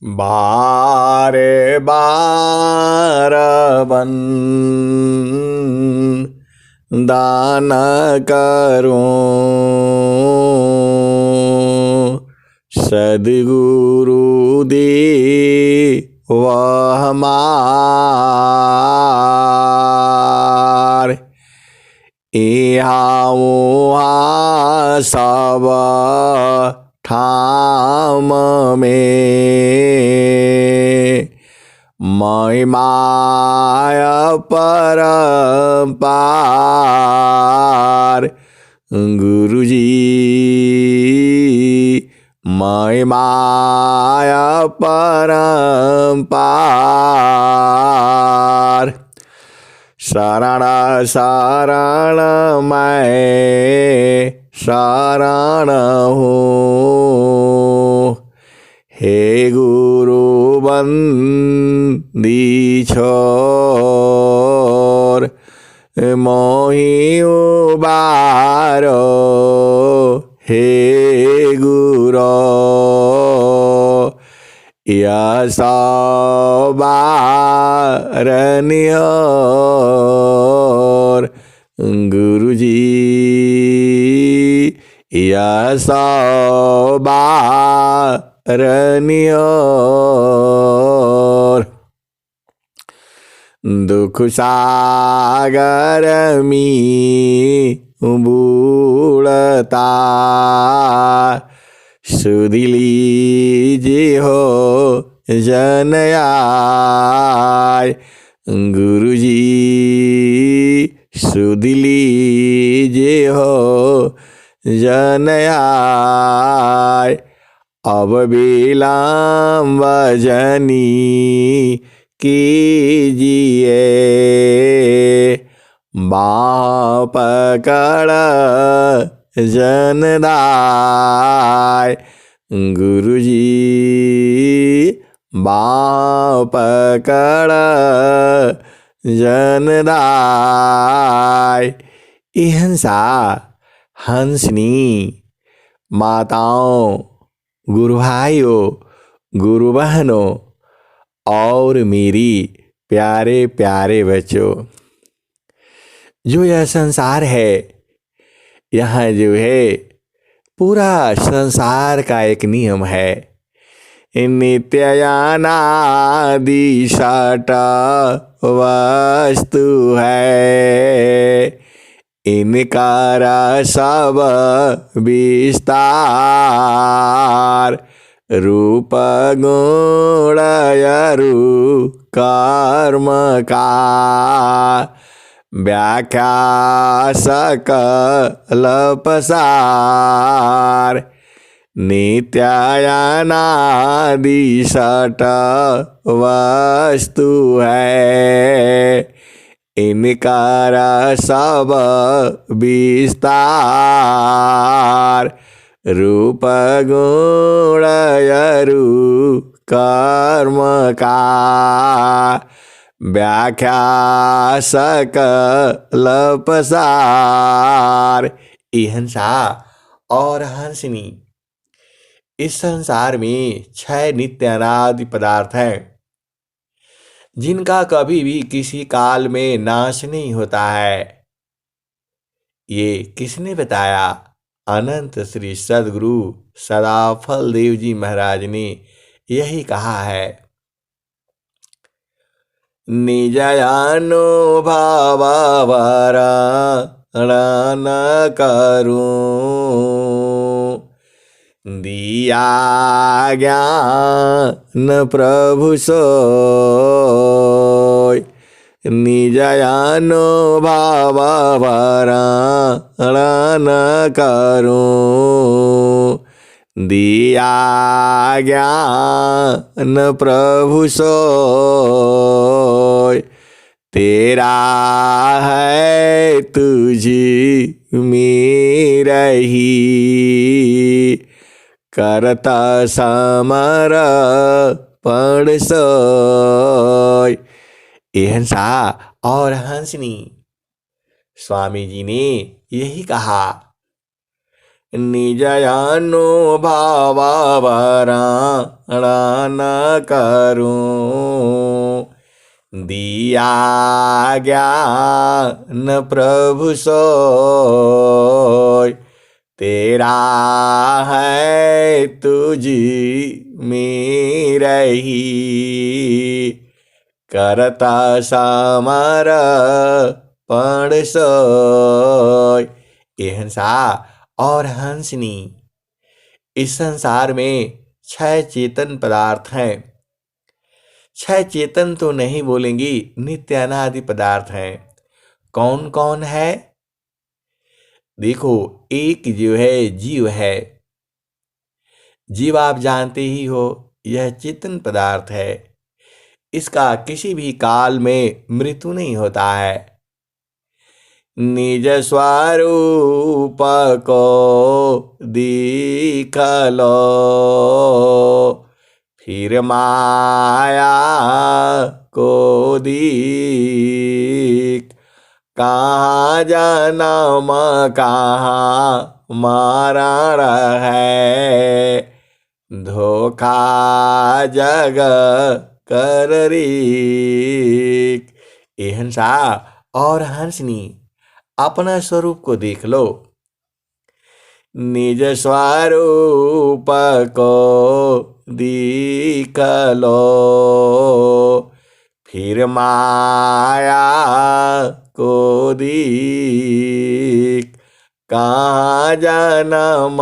बारे बार बन दान करूं, सद्गुरु दी वह हमार। इहाँ उहाँ सब ठाम में महिमाय परम्पार। गुरुजी महिमाय परम्पार। शरण शरण मैं शरण हूँ, हे गुरु बंदी छोर। मोहि उबारो हे गुरो, यह बारनियोर। गुरुजी यह बारनियोर। दुख सागर में बूढ़ता सुध लीजिए हो जन आय। गुरुजी सुध लीजिए हो जन आय। अब विलंब जनी कीजिए, बाँह पकड़ जनदाय। गुरुजी बाँह पकड़ जनदाय। इहंसा हंसनी माताओं, गुरु भाइयों, गुरु बहनों और मेरी प्यारे प्यारे बच्चों, जो यह संसार है, यहाँ जो है पूरा संसार का एक नियम है। नित्यानादि सट वस्तु है, इनकार सब विस्तार। रूप गुण अरु कर्म का व्याख्या सकल पसार। नित्यानादि सट वस्तु है, इनकार सब विस्तार। रूप गुण अरु कर्म का व्याख्या सकल पसार। इहंसा और हंसनी, इस संसार में 6 नित्य अनादि पदार्थ हैं, जिनका कभी भी किसी काल में नाश नहीं होता है। ये किसने बताया? अनंत श्री सद्गुरु सदाफल देव जी महाराज ने यही कहा है। निज अनुभव वर्णन करूं, दिया ज्ञान प्रभु सोय। निज अनुभव वर्णन करूं, दिया ज्ञान प्रभु सोय। तेरा है तुझी मेरही, करता समर्पण सोय। एहंसा और हंसनी, स्वामी जी ने यही कहा। निज अनुभव वरण करूं। दिया ज्ञान प्रभु सोय, तेरा है तुझी मेरही। करता समर्पण सोय। ये हंसा और हंसनी, इस संसार में 6 चेतन पदार्थ हैं। 6 चेतन तो नहीं बोलेंगी, नित्य अनादि पदार्थ हैं। कौन कौन है? देखो, एक जो है जीव है। जीव आप जानते ही हो, यह चेतन पदार्थ है। इसका किसी भी काल में मृत्यु नहीं होता है। निज स्वरूप को दिख लो, फिर माया को दीख। कहाँ जन्म कहाँ मरण है, धोखा जग कर रीक। ये हंसा और हंसनी, अपना स्वरूप को देख लो। निज स्वरूप को दिख लो, फिर माया को दीख। कहाँ जन्म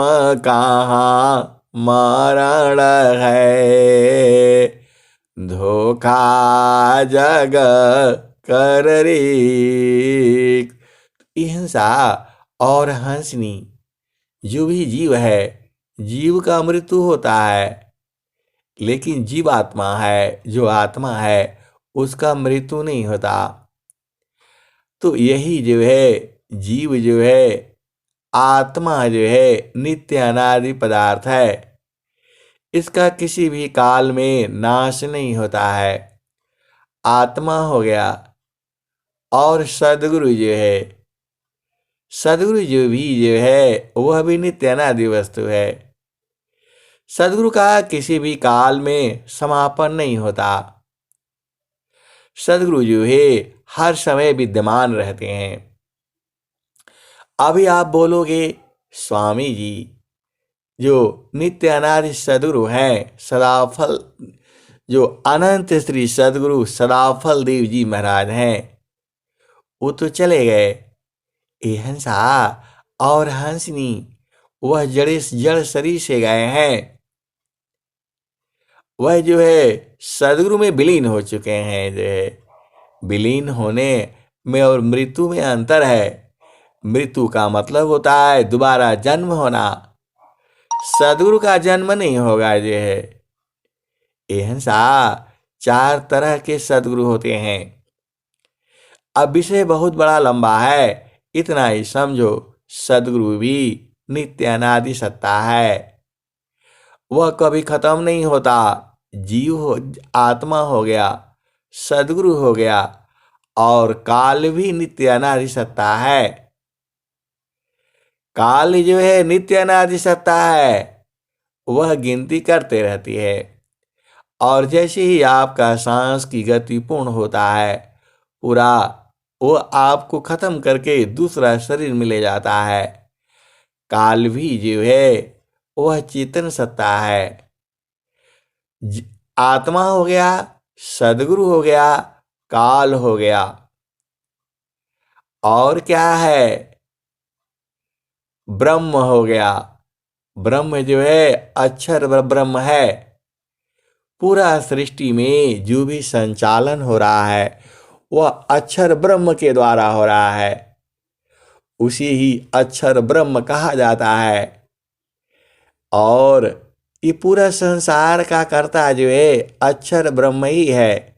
कहाँ मरण है, धोखा जग कर रीक। हिंसा और हंसनी, जो भी जीव है, जीव का मृत्यु होता है, लेकिन जीव आत्मा है, जो आत्मा है उसका मृत्यु नहीं होता। तो यही जो है जीव जो है, आत्मा जो है, नित्य अनादि पदार्थ है। इसका किसी भी काल में नाश नहीं होता है। आत्मा हो गया। और सद्गुरु जो है, सद्गुरु जो भी जो है वह भी नित्य अनादि वस्तु है। सद्गुरु का किसी भी काल में समापन नहीं होता। सद्गुरु जो है हर समय विद्यमान रहते हैं। अभी आप बोलोगे स्वामी जी, जो नित्य अनादि सद्गुरु हैं, सदाफल, जो अनंत श्री सद्गुरु सदाफल देव जी महाराज हैं, वो तो चले गए। ये हंसा और हंसनी, वह जड़ शरीर से गए हैं। वह जो है सद्गुरु में विलीन हो चुके हैं। जो है विलीन होने में और मृत्यु में अंतर है। मृत्यु का मतलब होता है दोबारा जन्म होना। सद्गुरु का जन्म नहीं होगा। जो है एहंसा 4 तरह के सद्गुरु होते हैं। अब विषय बहुत बड़ा लंबा है, इतना ही समझो। सद्गुरु भी नित्य अनादि सत्ता है, वह कभी खत्म नहीं होता। जीव हो, आत्मा हो गया, सद्गुरु हो गया, और काल भी नित्य अनादि सत्ता है। काल जो है नित्य अनादि सत्ता है, वह गिनती करते रहती है। और जैसे ही आपका सांस की गति पूर्ण होता है, पूरा वो आपको खत्म करके दूसरा शरीर में ले जाता है। काल भी जो है वह चेतन सत्ता है। आत्मा हो गया, सद्गुरु हो गया, काल हो गया, और क्या है? ब्रह्म हो गया। ब्रह्म जो है अक्षर ब्रह्म है। पूरा सृष्टि में जो भी संचालन हो रहा है वह अक्षर ब्रह्म के द्वारा हो रहा है। उसी ही अक्षर ब्रह्म कहा जाता है। और ये पूरा संसार का कर्ता जो है अक्षर ब्रह्म ही है।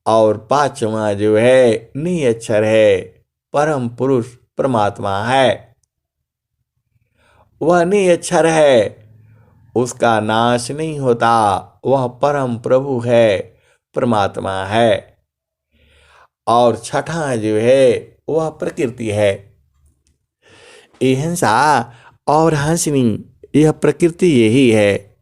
और 5वां जो है निअक्षर है, परम पुरुष परमात्मा है। वह निअक्षर है, उसका नाश नहीं होता। वह परम प्रभु है, परमात्मा है। और 6वां जो है वह प्रकृति है। अहिंसा और हंसनी, यह प्रकृति यही है।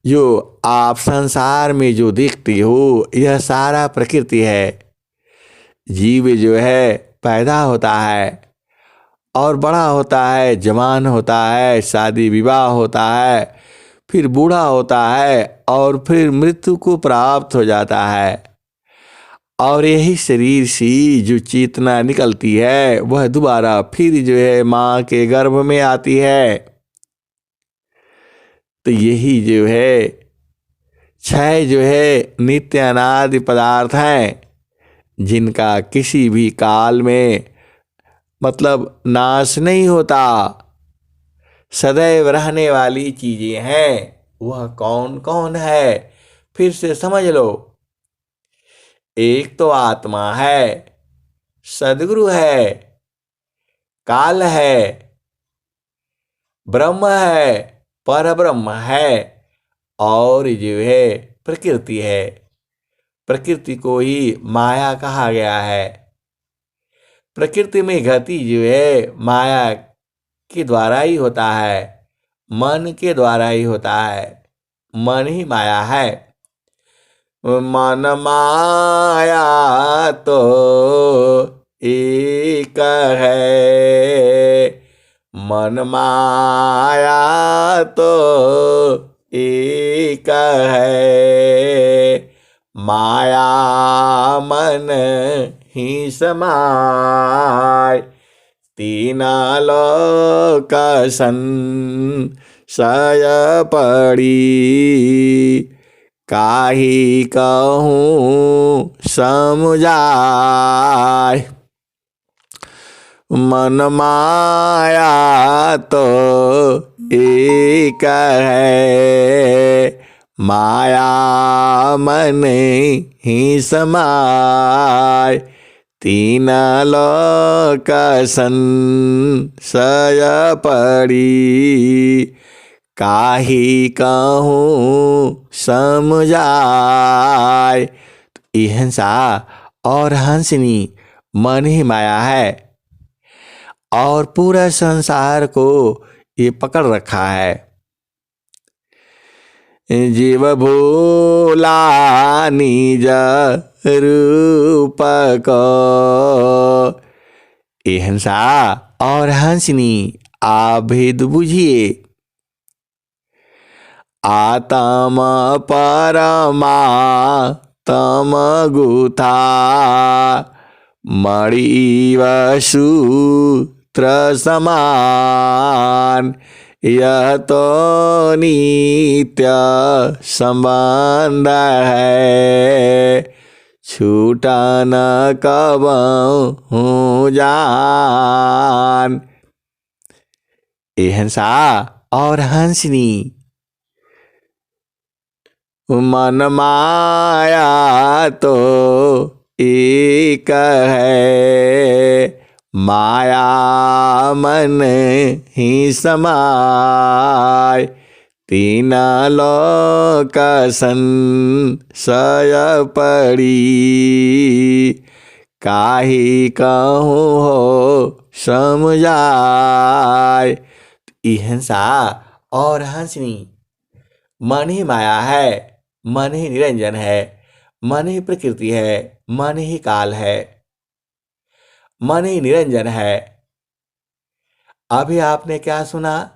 जो आप संसार में जो देखते हो, यह सारा प्रकृति है। जीव जो है पैदा होता है और बड़ा होता है, जवान होता है, शादी विवाह होता है, फिर बूढ़ा होता है और फिर मृत्यु को प्राप्त हो जाता है। और यही शरीर से जो चेतना निकलती है वह दोबारा फिर जो है माँ के गर्भ में आती है। तो यही जो है क्षय जो है नित्य अनादि पदार्थ हैं, जिनका किसी भी काल में मतलब नाश नहीं होता, सदैव रहने वाली चीजें हैं। वह कौन कौन है, फिर से समझ लो। एक तो आत्मा है, सद्गुरु है, काल है, ब्रह्म है, पर ब्रह्म है, और जो है प्रकृति है। प्रकृति को ही माया कहा गया है। प्रकृति में गति जो है माया के द्वारा ही होता है, मन के द्वारा ही होता है। मन ही माया है। मन माया तो एक है, मन माया तो एक है, माया मन ही समाय, तीन लोक संशय पड़ी, काहि कहूँ समुझाय। मन माया तो एक है, माया मन ही समाय, तीन लोक संशय पड़ी, काहि कहूँ समझाय। अहिंसा और हंसनी मन ही माया है, और पूरा संसार को ये पकड़ रखा है। जीव भूला निज रूप को, अहिंसा और हंसनी आप भेद बुझिए। आत्म परमा तम गुथा, मणि सूत्र समान, यह तो नित्य संबंध है, छूटा न कबहूँ जान। अहिंसा और हंसनी मन माया तो एक है, माया मन ही समाय, तीन लोक संशय पड़ी, काहि कहूँ हो समझाय। अहिंसा और हंसनी मन ही माया है, मन ही निरंजन है, मन ही प्रकृति है, मन ही काल है, मन ही निरंजन है। अभी आपने क्या सुना?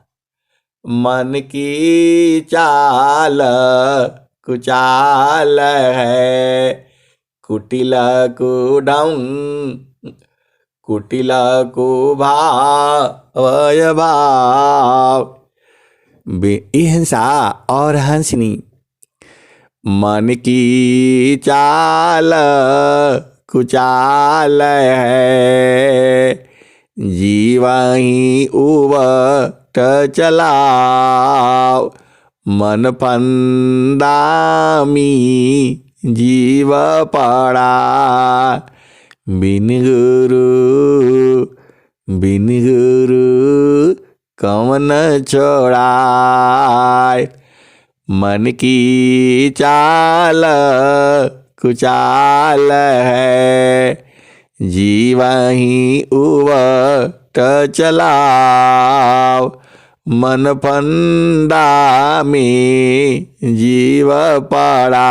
मन की चाल कुचाल है, कुटिल कुढंग, कुटिल कुभावय भाव। अहिंसा और हंसनी मन की चाल कुचाल है, जीवहि उबट चलाओ, मन फंदामी जीव पड़ा, बिन गुरु कवन छोड़ाय। मन की चाल कुचाल है, जीवहि उबट चलाओ, मन फंदा में जीव पड़ा,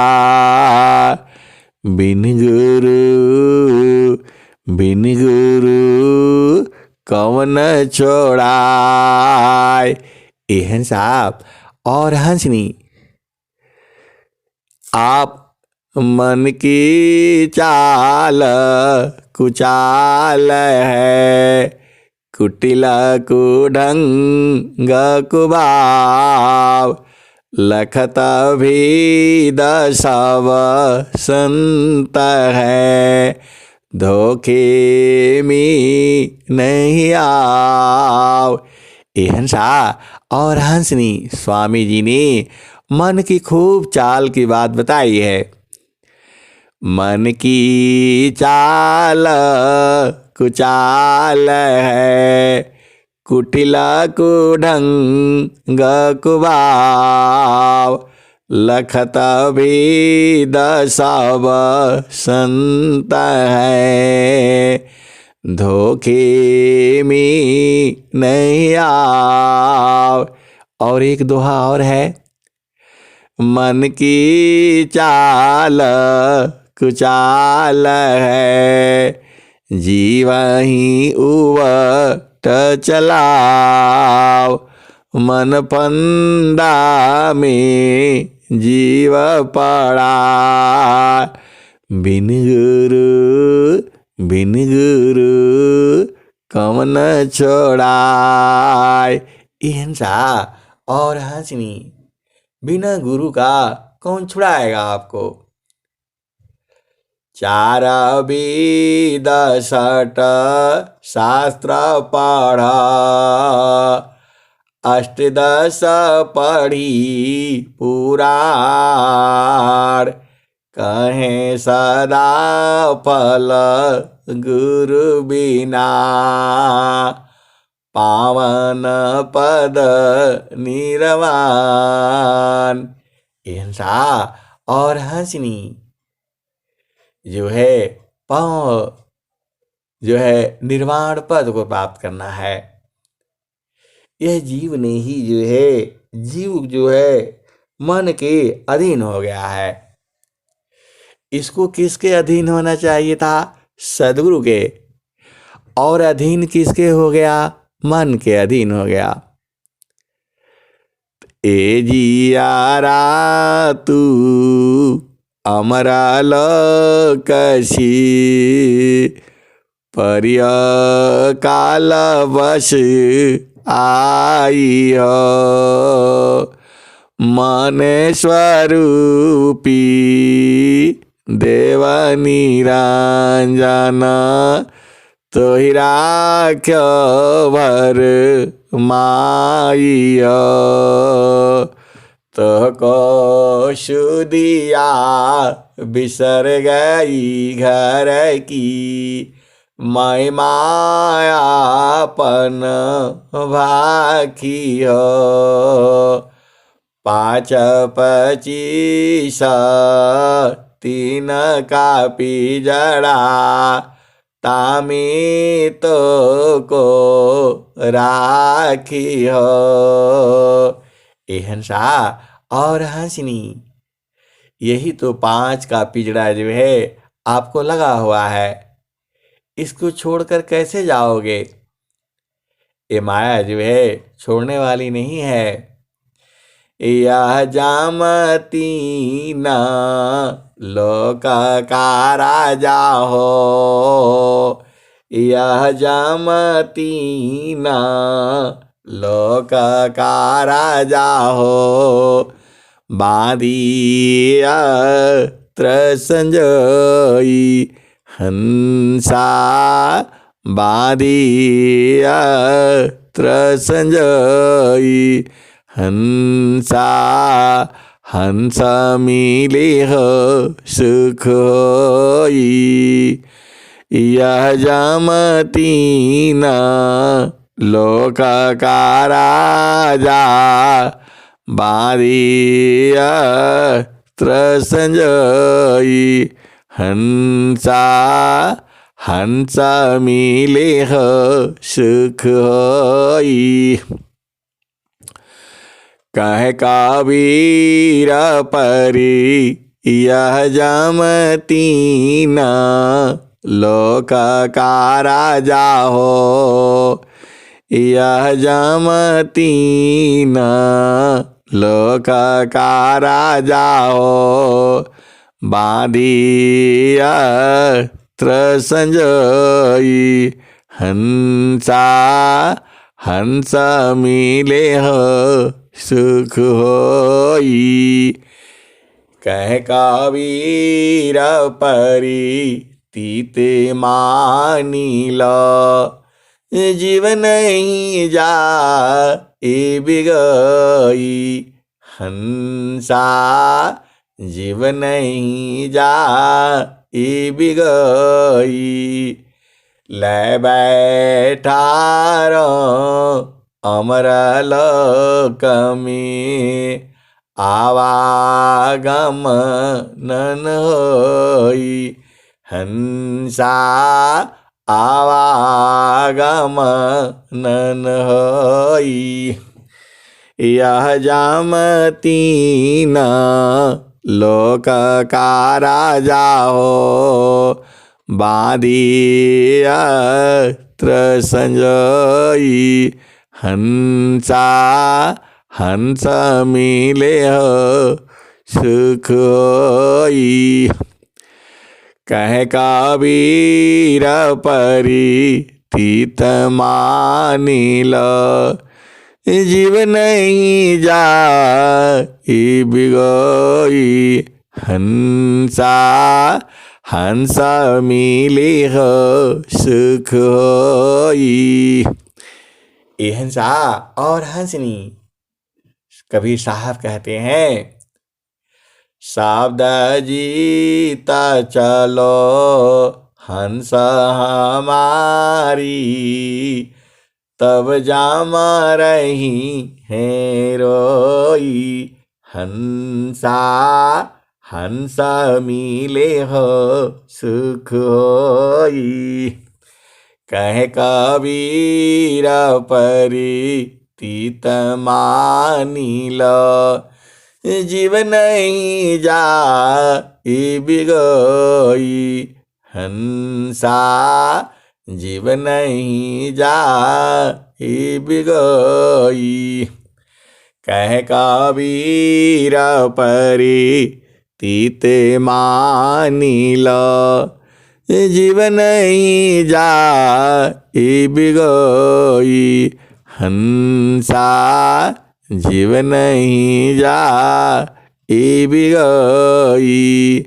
बिन गुरु कौन छोड़ाए। ए हंस आप और हंसनी, आप मन की चाल कुचाल है, कुटिल कुढंग कुभाव, लखत भेद सब संत है, धोखे में नहीं आओ। ए हंसा और हंसनी, स्वामी जी ने मन की खूब चाल की बात बताई है। मन की चाल कुचाल है, कुटिल कुढंग कुभाव, लखत भेद सब संत है, धोखे में नहीं आओ। और एक दोहा और है, मन की चाल कुचाल है, जीव ही उवट चलाओ, मन फंदा में जीव पड़ा, बिन गुरु कौन छोड़ाए। हिंसा और हंसनी, बिना गुरु का कौन छुड़ाएगा आपको। चार वेद सट शास्त्र पढ़ा, अष्टदश पढ़ी पुराण, कहें सदा फल गुरु बिना, पावन पद निर्वाण। हिंसा और हंसनी जो है निर्वाण पद को प्राप्त करना है। यह जीव ने ही जीव जो है मन के अधीन हो गया है। इसको किसके अधीन होना चाहिए था? सदगुरु के। और अधीन किसके हो गया? मन के अधीन हो गया। ए जियारा तू अमरा लोकसी, परिय काल वश आई हो, मन स्वरूपी देव निरंजन, तो ही राख्यो भर माइयो, तो को शुदिया बिसर गई घर की, मैं मायापन भाखियो, 5 25 3 का पिजड़ा, तामी तो को राखी हो। ए हंसा और हंसनी, यही तो 5 का पिजड़ा जो है आपको लगा हुआ है। इसको छोड़कर कैसे जाओगे? ये माया जो है छोड़ने वाली नहीं है। यह जामती ना लोक का राजा हो, यह जामती ना लोक का राजा हो, बांधिया संजोई हंसा, बांधिया संजोई हंसा, हंस मिले हो सुख होई, यह जामती ना लोक का राजा, बांधिया संजोई हंसा, हंस मिले हो सुख होई। कह कबीर परी यह जमती न लोक का राजा हो। यह जमती न लोक का राजा हो। बांधिया संजोई हंसा हंस मिले हो सुख होई। कह कबीर परी तीते मानी लो। जीव नहीं जा ए बिगई। हंसा जीव नहीं जा ए बिगई। ले बैठा अमर लोक में आवागम नन होई। हंसा आवागम नन होई। यह जमती न लोक का राजा हो। बांधिया संजोई हंसा हंस मिले हो सुख होई। कह कबीर परी तीत मानी लो। जीव नहीं जा ए बिगोई। हंसा हंस मिले हो सुख होई। ए हंसा और हंसनी कबीर साहब कहते हैं शब्द जीता चलो हंस हमारी। तब जाम रही है रोई। हंसा हंस मिले हो सुख होई। कह कबीर परी तीत मानी लो। जीव नहीं जा ए बिगोई। हंसा जीव नहीं जा ए बिगोई। कह कबीर परी तीते मानी लो। जीव नहीं जा ए बिगोई। हंसा जीव नहीं जा ए बिगोई।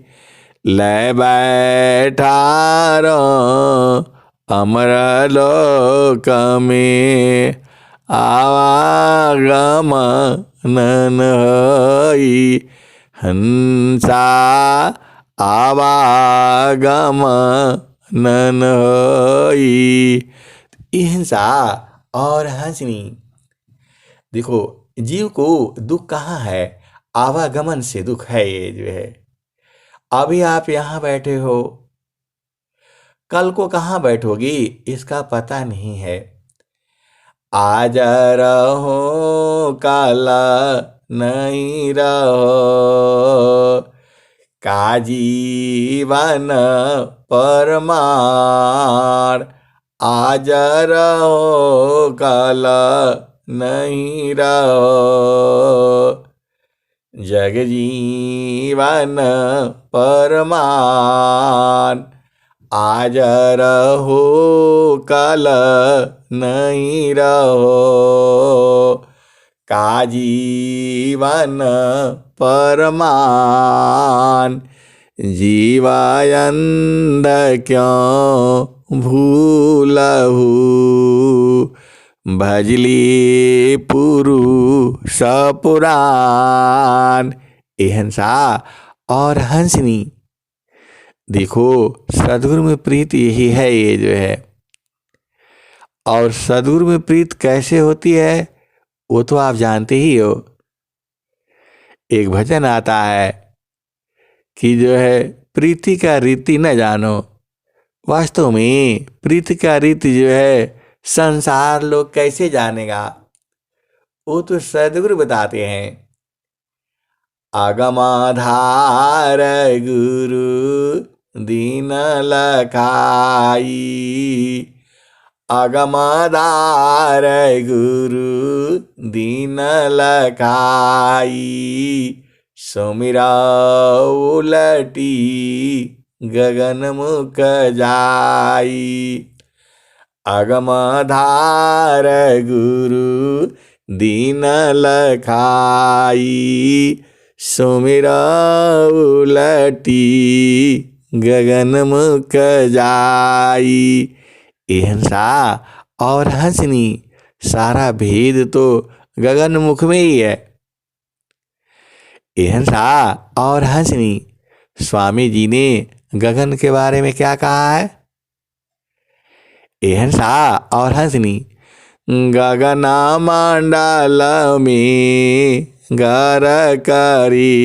ले बैठा अमर लोक में आवागम नन होई। हंसा आवागम नन होई। हिंसा और हंसनी देखो जीव को दुख कहाँ है। आवागमन से दुख है। ये जो है अभी आप यहाँ बैठे हो कल को कहाँ बैठोगी इसका पता नहीं है। आज रहो कल नहीं रहो। का जीवन परमार। आज रहो कल नहीं रहो। जग जीवन परमान। आज रहो कल नहीं रहो। का जीवन परमान। जीवायंद क्यों भूलहु। भजली पुरुष पुराण। ए हंसा और हंसनी देखो सदगुरु में प्रीत यही है। ये जो है और सदगुरु में प्रीत कैसे होती है वो तो आप जानते ही हो। एक भजन आता है कि जो है प्रीति का रीति न जानो वास्तव में प्रीति का रीति जो है संसार लोग कैसे जानेगा, वो तो सदगुरु बताते हैं। आगमाधार गुरु दीन लखाई, आगमाधार गुरु दीन लखाई, सुमिरा उलटी गगन मुख जाई। आगमाधार गुरु दीन लखाई, सुमिरा उलटी गगन मुख जाई। अहिंसा और हंसनी, सारा भेद तो गगन मुख में ही है। अहिंसा और हंसनी, स्वामी जी ने गगन के बारे में क्या कहा है? अहिंसा और हंसनी, गगन मंडल में घर करी,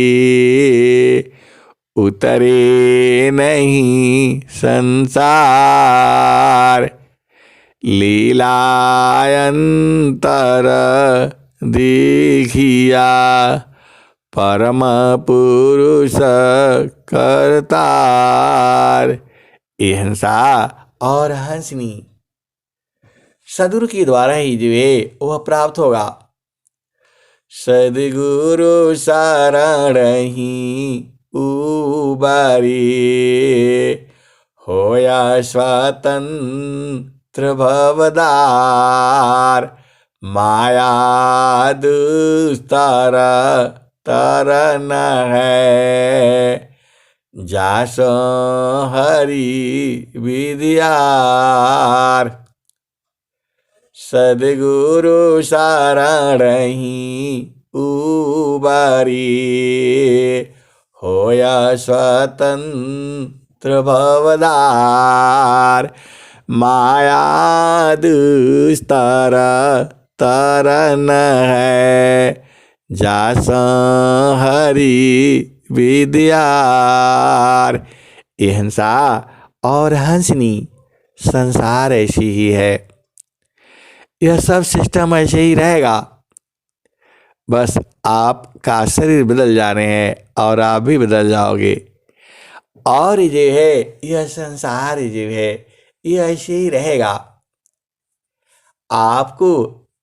उतरे नहीं संसार, लीलायंतर देखिया, परम पुरुष करतार। अहिंसा और हंसनी सदगुरु के द्वारा ही जो है वह प्राप्त होगा। सदगुरु शरण ही उबारी, होया स्वतंत्र भवदार, माया दुस्तर तरन है, जास हरि विद्यार। सदगुरु शरण ही उबारी, होया स्वतंत्र भवदार, माया दुस्तर तरन है, जास हरि विद्यार। अहिंसा और हंसनी संसार ऐसी ही है, यह सब सिस्टम ऐसे ही रहेगा। बस आपका शरीर बदल जाने हैं और आप भी बदल जाओगे। और जो है यह संसार जो है ये ऐसे ही रहेगा। आपको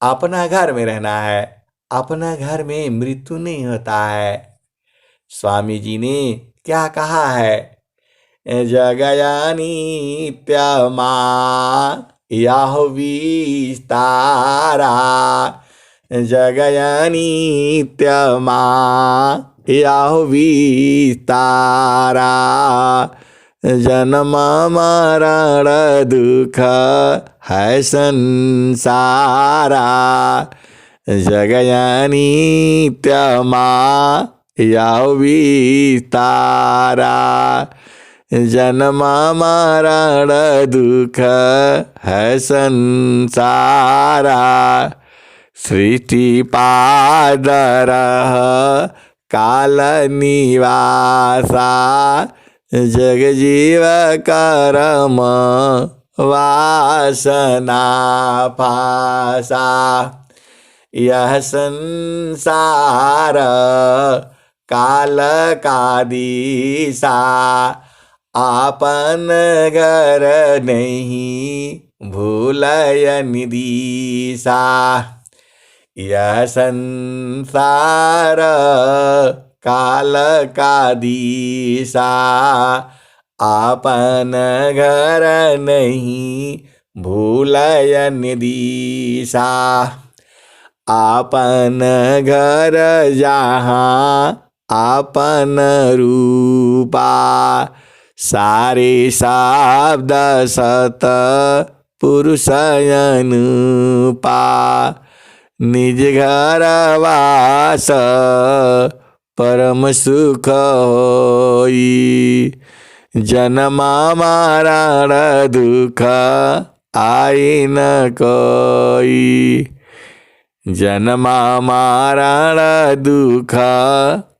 अपना घर में रहना है, अपना घर में मृत्यु नहीं होता है। स्वामी जी ने क्या कहा है? जगया नित्यमा यह विस्तारा, जगया नित्यमा यह विस्तारा, जन्म मरण दुख है संसारा, जगया नित्यमा यह विस्तारा, जन्म मरण दुख है संसारा, सृष्टि पादर काल निवासा, जग जीव कर्म वासना पासा, यह संसार काल का दिशा, आपन घर नहीं भूलय निदिशा, यह संसार काल का दिशा, आपन घर नहीं भूलय निदिशा, आपन घर जहाँ आपन रूपा, सारे शब्द सत पुरुष अनुपा, निज घर वास परम सुख होई, जन्म मरण दुख आई न कोई, जन्म मरण दुख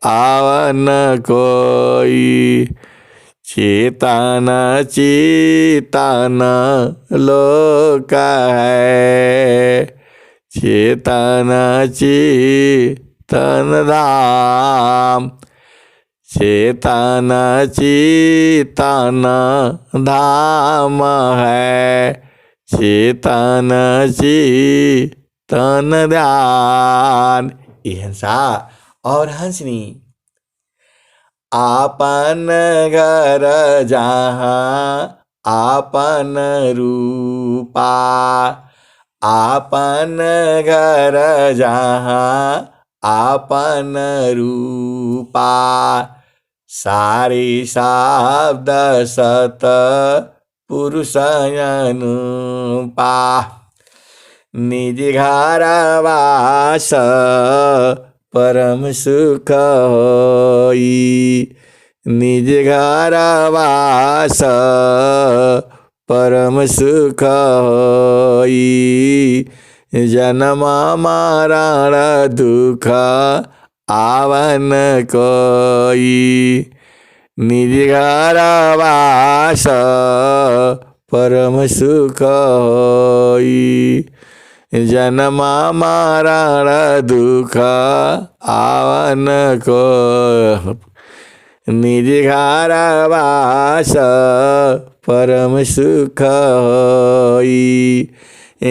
आवन कोई, चेतन चेतन लोक है, चेतन चेतन धाम, चेतन चेतन धाम है, चेतन चेतन ध्यान। ये हंसा और हंसनी। आपन घर जहाँ आपन रूपा, आपन घर जहाँ आपन रूपा, सारी शब्द सत पुरुष अनुपा, निज घर वास परम सुख होई, निज घर वास परम सुख होई, जन्म मरण दुख आवन कोई, निज घर वास परम सुख होई, जन्म मरण दुख आवन को, निज घर वास परम सुख होई,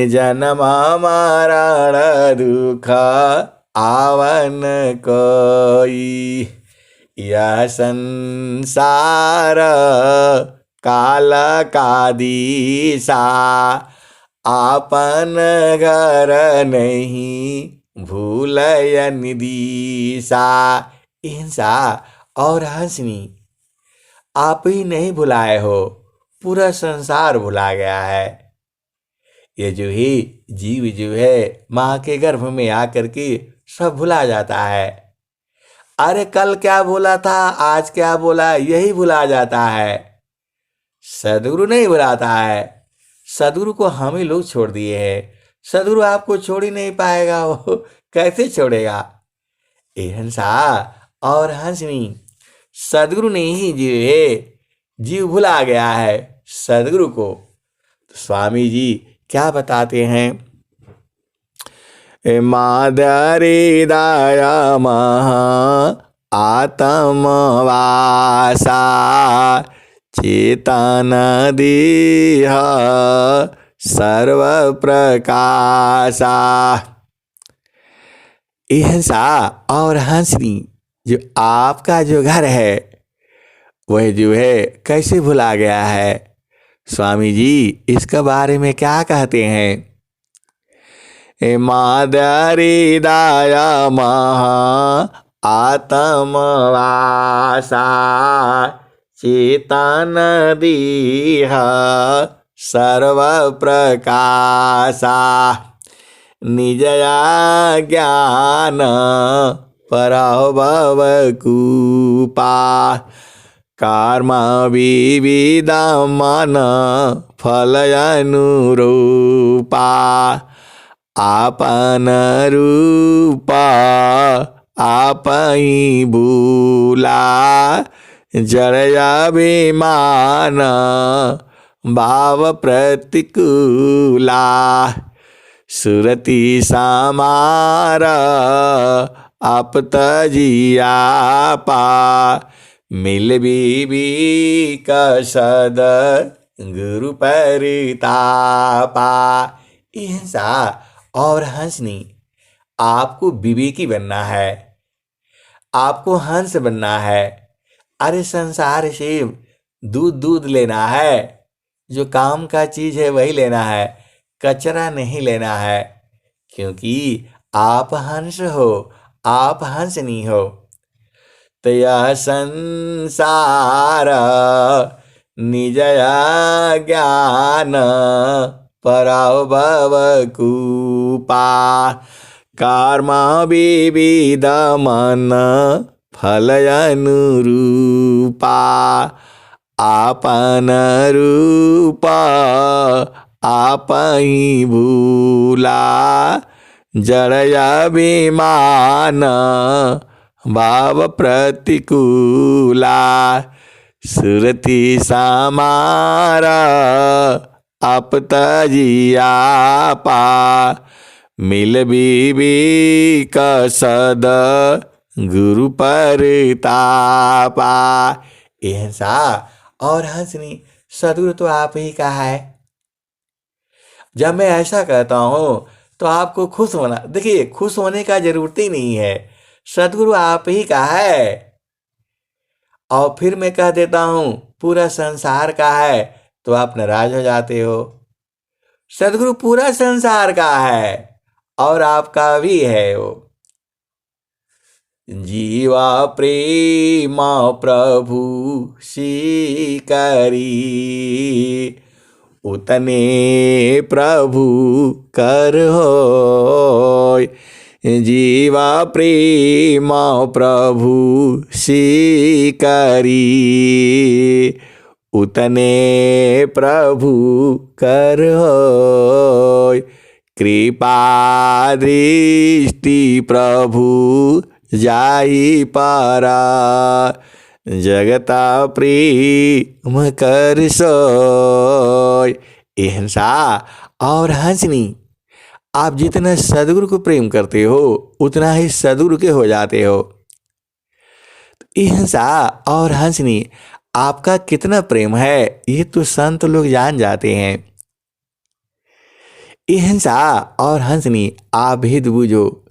जन्म मरण दुख आवन कोई। यह संसार काल का दिशा, आपन घर नहीं भूलयन दिशा। हिंसा और हंसनी, आप ही नहीं भुलाए हो, पूरा संसार भुला गया है। ये जो ही जीव जो है माँ के गर्भ में आकर के सब भुला जाता है। अरे कल क्या बोला था, आज क्या बोला, यही भुला जाता है। सदगुरु नहीं भुलाता है, सदगुरु को हम ही लोग छोड़ दिए हैं। सदगुरु आपको छोड़ ही नहीं पाएगा, वो कैसे छोड़ेगा। ए हंसा और हंसनी, सदगुरु ने ही जो है जीव भुला गया है सदगुरु को। तो स्वामी जी क्या बताते हैं, मादरी दया महा आत्म वासा, चेतन दीह सर्व प्रकाशा। हंसा और हंसनी, जो आपका जो घर है वह जो है कैसे भुला गया है। स्वामी जी इसके बारे में क्या कहते हैं, मादरी दया महा आत्म वासा, चेतन दीह सर्व प्रकाशा, निजया ज्ञान पराभव कूपा, कर्म विविध मन फल अनुरूपा, आपन रूपा आप ही भूला, जड़या विमान भाव प्रतिकूला, सुरति समार आप तजिया पा, मिल बीबी कसद गुरु परितापा। हिंसा और हंसनी, आपको विवेकी बनना है, आपको हंस बनना है। अरे संसार से दूध दूध लेना है, जो काम का चीज है वही लेना है, कचरा नहीं लेना है। क्योंकि आप हंस हो, आप हंसनी हो। तो यह संसार निजया ज्ञान पराभव कूपा, कर्म विविध मन फल अनुरूपा, आपन रूप आप ही भूला, जड़या विमान भाव प्रतिकूला, सुरति समारा आप तजिया पा मिल बीबी का सद गुरु परतापा। ऐसा और हंसनी सदगुरु तो आप ही का है। जब मैं ऐसा कहता हूँ तो आपको खुश होना, देखिए खुश होने का जरूरत ही नहीं है, सदगुरु आप ही का है। और फिर मैं कह देता हूँ पूरा संसार का है तो आप नाराज हो जाते हो। सदगुरु पूरा संसार का है और आपका भी है वो। जीवा प्रेम प्रभु सीकरी उतने प्रभु कर होय। जीवा प्रेम प्रभु सीकरी उतने प्रभु कर होय। कृपा दृष्टि प्रभु जाई पारा जगता प्रेम कर सोय। हिंसा और हंसनी, आप जितना सदगुरु को प्रेम करते हो उतना ही सदगुरु के हो जाते हो। हिंसा और हंसनी आपका कितना प्रेम है ये तो संत लोग जान जाते हैं। हिंसा और हंसनी आप भेद बूझो,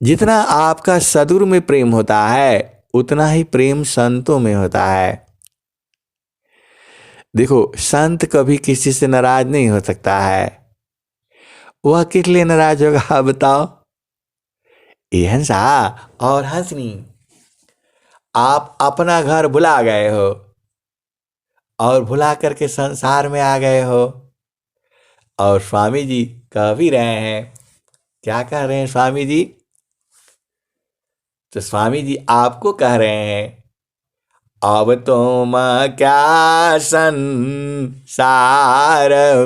जितना आपका सदगुरु में प्रेम होता है उतना ही प्रेम संतों में होता है। देखो संत कभी किसी से नाराज नहीं हो सकता है, वह किस लिए नाराज होगा आप बताओ। हंसा और हंसनी आप अपना घर भुला गए हो और भुला करके संसार में आ गए हो। और स्वामी जी कह भी रहे हैं, क्या कह रहे हैं स्वामी जी? तो स्वामी जी आपको कह रहे हैं, अब तुम क्या संसार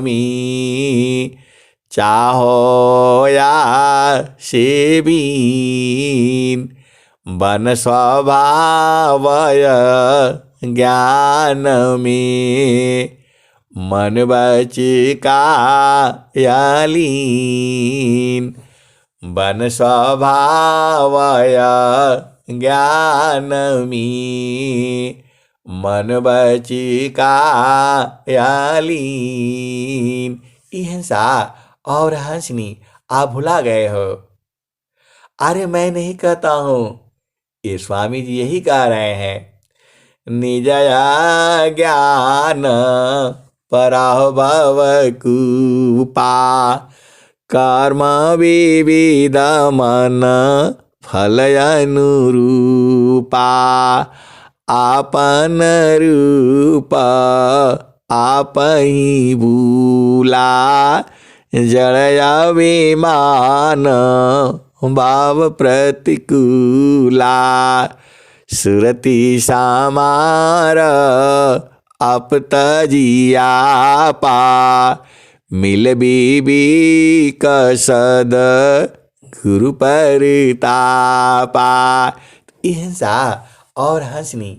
में चाहो या सेबीन बन स्वभावय ज्ञान में मन बचिका यालीन बन स्वभावय ज्ञान में मन बचिका यालीन। हिंसा और हंसनी आप भुला गए हो। अरे मैं नहीं कहता हूँ, ये स्वामी जी यही कह रहे हैं। निजया ज्ञान पराभव कूपा कर्म विविध मन फल अनुरूपा आपन रूप आप ही भूला जड़या विमान भाव प्रतिकूला सुरति समार आप तजिया पा मिल बीबी कसद गुरु परतापा। हिंसा और हंसनी,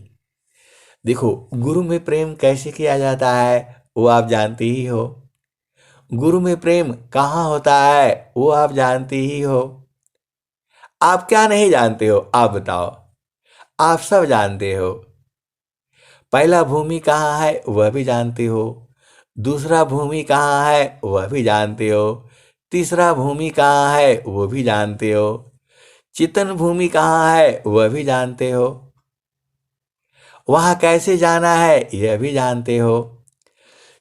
देखो गुरु में प्रेम कैसे किया जाता है वो आप जानते ही हो। गुरु में प्रेम कहाँ होता है वो आप जानते ही हो। आप क्या नहीं जानते हो आप बताओ? आप सब जानते हो। पहला भूमि कहाँ है वह भी जानते हो, दूसरा भूमि कहाँ है वह भी जानते हो, तीसरा भूमि कहाँ है वो भी जानते हो, चितन भूमि कहाँ है वह भी जानते हो, वहाँ कैसे जाना है यह भी जानते हो।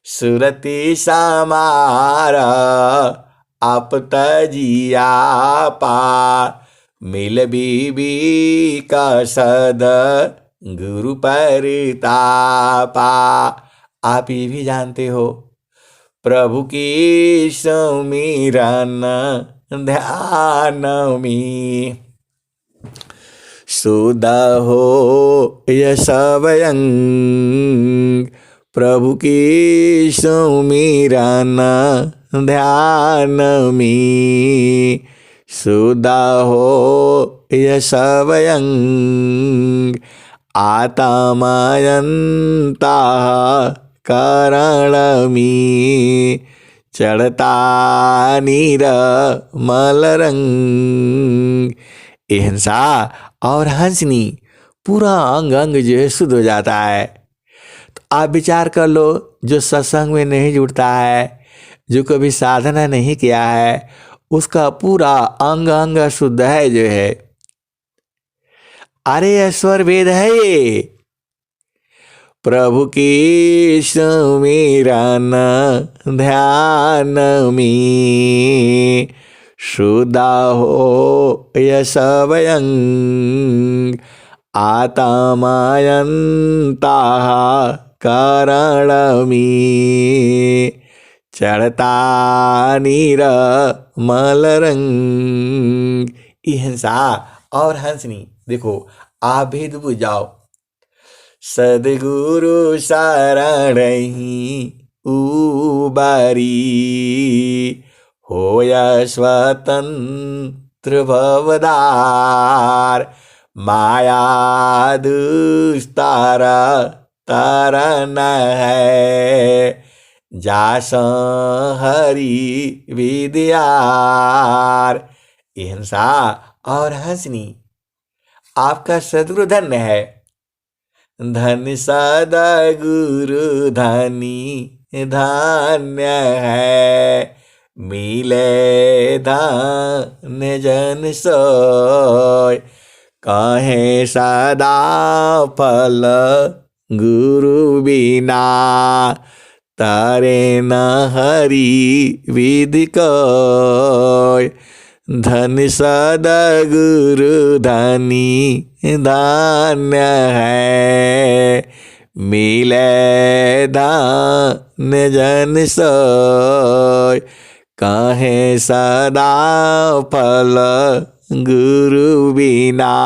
सुरति समार आप तजिया पा मिल बीबी का सद गुरु परतापा। आप ये भी जानते हो प्रभु की सुमिरन ध्यान में सुध हो यश स्वयं प्रभु की सुमिरन ध्यान में सुध हो यश स्वयं आत्मयंता कारणमी चढ़ता नीरमल रंग। ये हंसा और हंसनी पूरा अंग अंग जो है शुद्ध हो जाता है। तो आप विचार कर लो, जो सत्संग में नहीं जुड़ता है, जो कभी साधना नहीं किया है, उसका पूरा अंग अंग शुद्ध है जो है। अरे स्वर वेद है ये। प्रभु की सुमिरन ध्यान में शुदा हो यश स्वयं आत्मयंता कारण में चढ़ता नीरमल रंग। ये हंसा और हंसनी देखो, आप भी बुझ जाओ। सद्गुरु शरणहि उबारी होया स्वतंत्र भवदार माया दुस्तारा तरन है जास हरि विद्यार। ये हंसा और हंसनी आपका सद्गुरु धन्य है। धन सदा गुरु धनी धन्य है मिले धन्य जन सोय कहे सदा फल गुरु बिना तारे न हरि विधि कोय। धन सदा गुरु धनी धन्य है मिले धन्य जन सोय कहे सदा फल गुरु बिना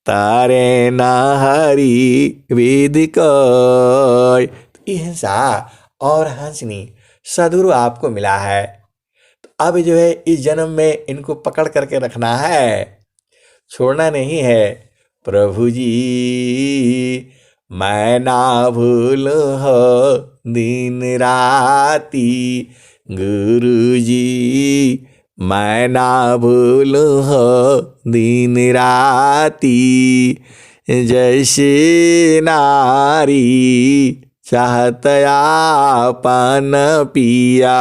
तारे न हरि विधि कोय। ये हंसा और हंसनी सद्गुरु आपको मिला है। तो अब जो है इस जन्म में इनको पकड़ करके रखना है, छोड़ना नहीं है। प्रभु जी मैं ना भूलूं हो दिन राती, गुरु जी मैं ना भूलूं हो दिन राती। जैसे नारी चाहत आपन पिया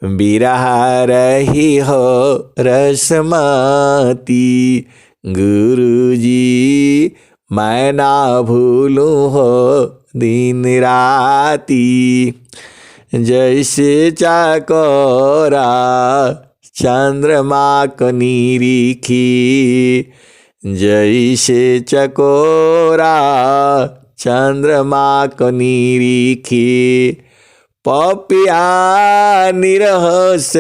बिरह रही हो रसमती। गुरु जी मैं ना भूलूं हो दिन राती। जैसे चकोरा चंद्रमा को निरीखी, जैसे चकोरा चंद्रमा को निरीखी पपिया निरहस्यवाती।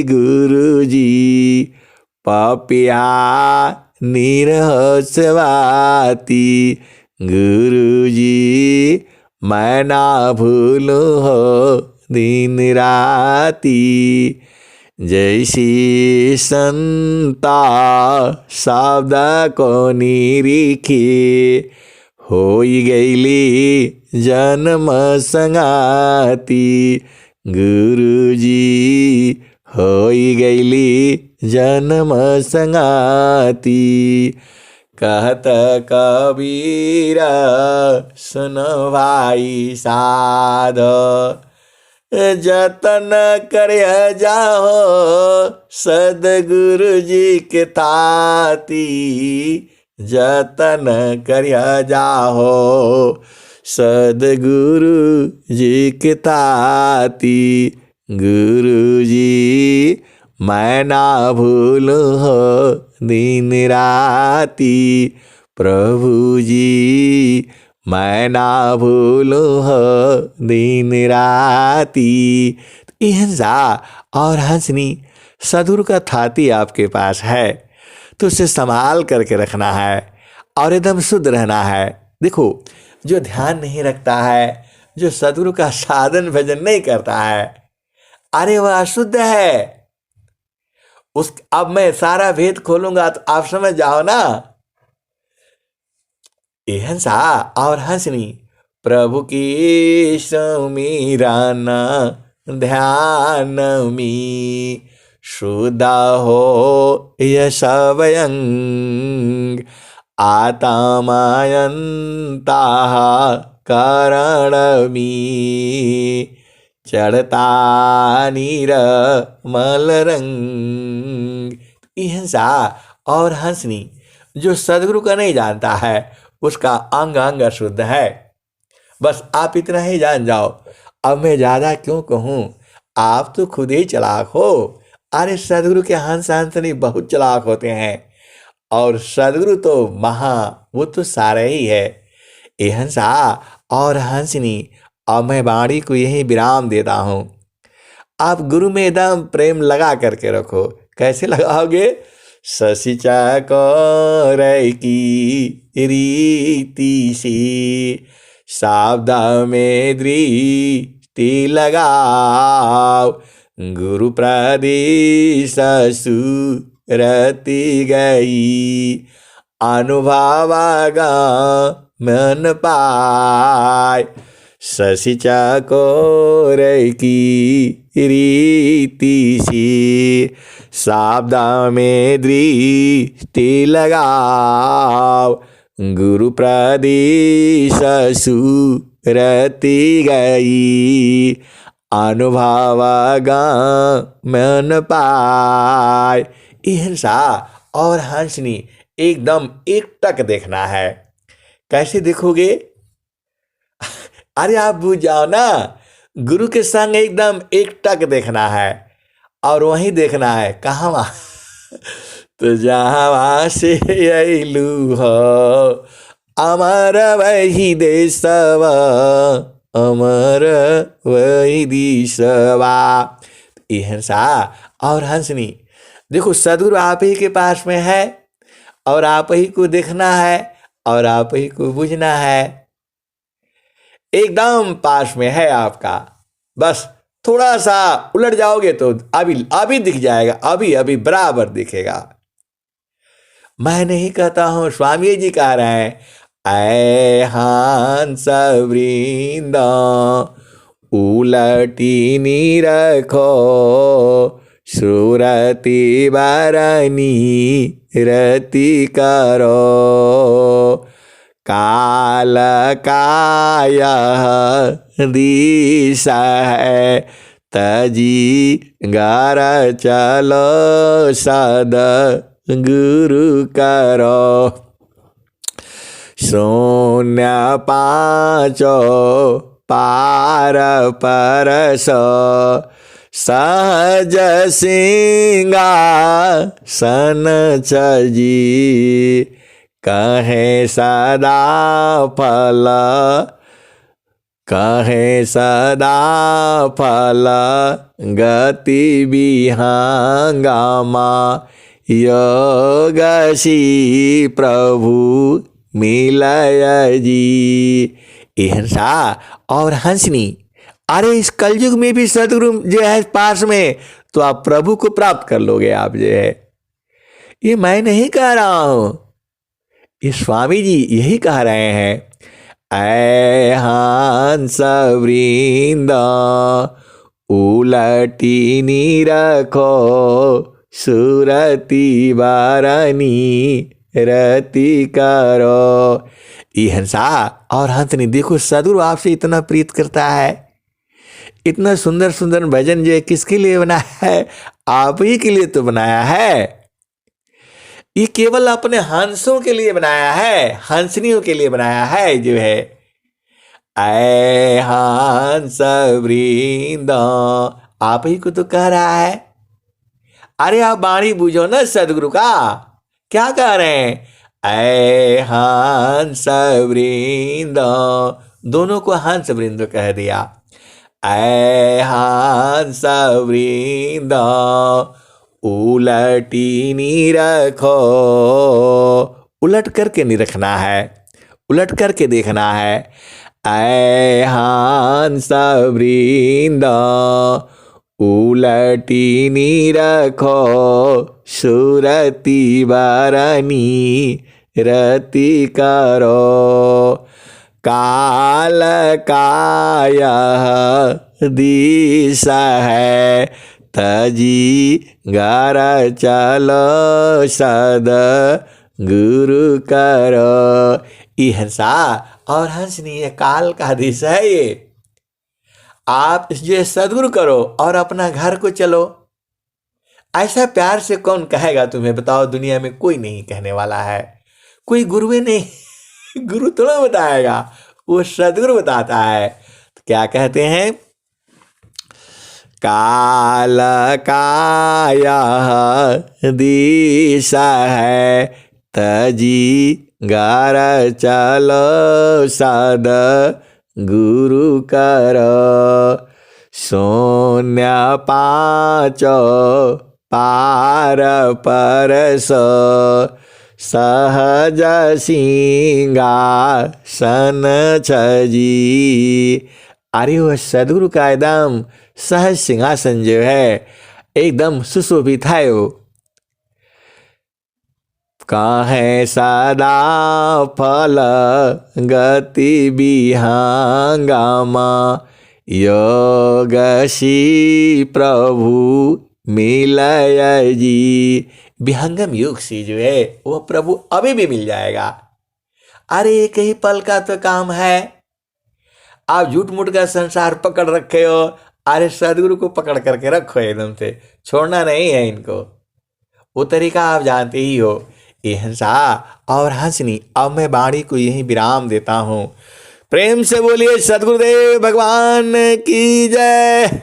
गुरु जी पपिया निरहस्यवाती। गुरु जी मैं ना भूलूं हो दिन राती। जैसी संता शब्द को निरीखी होई गईली जन्म संगाती। गुरु जी होई गईली जन्म संगाती। कहत कबीर सुन भाई साध, जतन कर जाओ सदगुरु जी के ताती। जतन कर जाओ सदगुरु जी के ताती। गुरु जी मैं ना भूलूं हो दिन राती। प्रभु जी मैं ना भूलूं हो दिन राती। ये हंसा और हंसनी सदगुरु का थाती आपके पास है, तो उसे संभाल करके रखना है और एकदम शुद्ध रहना है। देखो, जो ध्यान नहीं रखता है, जो सदगुरु का साधन भजन नहीं करता है, अरे वह अशुद्ध है। अब मैं सारा भेद खोलूंगा तो आप समझ जाओ ना। ये हंसा और हंसनी प्रभु की समीराना ध्यान में शुद्ध हो यश व्यंग आत्मायंता करण में चढ़ता नीरमल रंग। ये हंसा और हंसनी जो सदगुरु का नहीं जानता है उसका अंग अंग अशुद्ध है। बस आप इतना ही जान जाओ। अब मैं ज्यादा क्यों कहूँ, आप तो खुद ही चालाक हो। अरे सदगुरु के हंस हंसनी बहुत चालाक होते हैं और सदगुरु तो वो तो सारे ही है। ये हंसा और हंसनी और मैं वाणी को यही विराम देता हूँ। आप गुरु में एकदम प्रेम लगा करके रखो। कैसे लगाओगे? शशि चकोर की रीति से शाब्दा में दृष्टि लगाओ गुरु प्रदेश सुरति गई अनुभवागा मन पाय। शशि चकोर की रीति से शाब्दा में दृष्टि लगाओ गुरु प्रदेश सुरति गई अनुभवागा मन पाय। हंसा और हंसनी एकदम एक टक देखना है। कैसे देखोगे? अरे आप बुझ जाओ ना, गुरु के संग एकदम एक टक देखना है और वहीं देखना है कहाँ तो जहाँ से अइलू हो अमर वही देशवा अमर वही दिशवा। ये हंसा और हंसनी देखो सदगुरु आप ही के पास में है और आप ही को देखना है और आप ही को बुझना है। एकदम पास में है आपका। बस थोड़ा सा उलट जाओगे तो अभी दिख जाएगा, अभी बराबर दिखेगा। मैं नहीं कहता हूँ, स्वामी जी कह रहे हैं। ऐ हंस वृंद उलटी नी रखो सुरति बरनी रति करो काल काय दिशा है तजी घर चलो सद गुरु करो शून्य पाँचो पार परस सहज सिंगा सन चजी कहे सदा फल गति विहंगमा योगसी प्रभु मिलय जी। हंसा और हंसनी अरे इस कलयुग में भी सदगुरु जो है पास में तो आप प्रभु को प्राप्त कर लोगे। आप जो है ये मैं नहीं कह रहा हूं, ये स्वामी जी यही कह रहे हैं। ऐ हंस वृंद उलटी नी रखो सुरति बारनी रति करो। ये हंसा और हंसनी देखो सदगुरु आपसे इतना प्रीत करता है। इतना सुंदर सुंदर भजन जो है किसके लिए बनाया है? आप ही के लिए तो बनाया है। ये केवल अपने हंसों के लिए बनाया है, हंसनियों के लिए बनाया है जो है। ऐ हंस वृंद आप ही को तो कह रहा है। अरे आप वाणी बूझो ना सदगुरु का क्या कह रहे हैं। ऐ हंस वृंद दोनों को हंस वृंद कह दिया। ऐ हंस वृंद उलटी नी रखो उलट करके नहीं रखना है, उलट करके देखना है। ऐ हंस वृंद उलटी नी रखो सुरति बरनी रति करो, काल का यह दिशा है, तजी घर चलो सद गुरु करो। ये हंसा और हंसनी, ये काल का दिशा है। ये आप जो सदगुरु करो और अपना घर को चलो। ऐसा प्यार से कौन कहेगा तुम्हें, बताओ? दुनिया में कोई नहीं कहने वाला है, कोई गुरुए नहीं गुरु थोड़ा बताएगा, वो सदगुरु बताता है। तो क्या कहते हैं? काल का यह दिशा है, तजी घर चलो सद गुरु करो। शून्य पाँचो पार परस, सहज सिंहासन छजी। अरे वो सदगुरु का एकदम सहज सिंहासन जो है, एकदम सुशोभित है। वो काहे सदा फल गति विहंगम, योगशी प्रभु मिलय जी। विहंगम योग से जो है वो प्रभु अभी भी मिल जाएगा। अरे एक ही पल का तो काम है। आप झूठ मूठ का संसार पकड़ रखे हो, अरे सदगुरु को पकड़ करके रखो, एकदम से छोड़ना नहीं है इनको। वो तरीका आप जानते ही हो। ये हंसा और हंसनी। अब मैं वाणी को यही विराम देता हूँ। प्रेम से बोलिए सदगुरुदेव भगवान की जय।